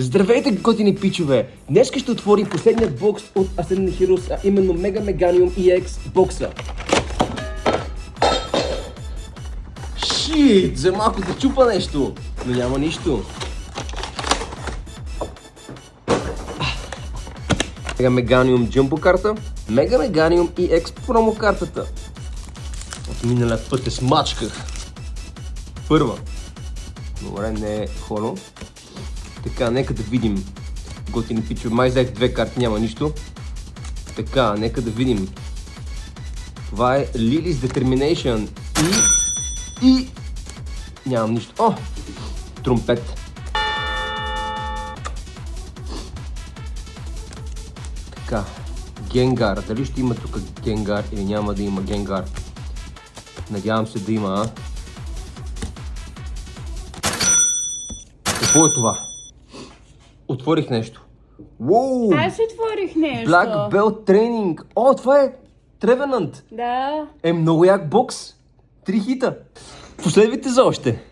Здравейте, готини пичове! Днес ще отворим последният бокс от Ascendant Heroes, а именно Mega Meganium EX бокса. Шит! За малко да чупа нещо, но няма нищо. Mega Meganium Jumbo карта, Mega Meganium EX промо картата. От миналия път я смачках. Първа. Добре, не е хоно. Така, нека да видим. Готини пичове, май взех две карти, няма нищо. Така, нека да видим. Това е Lily's Determination и... Нямам нищо. О! Тромпет. Така, Генгар. Дали ще има тук Генгар или няма да има Генгар? Надявам се да има, а? Какво е това? Отворих нещо. Уоу! Аз отворих нещо. Black Belt Training. О, това е Trevenant. Да. Много як бокс. 3 хита. Последвайте за още.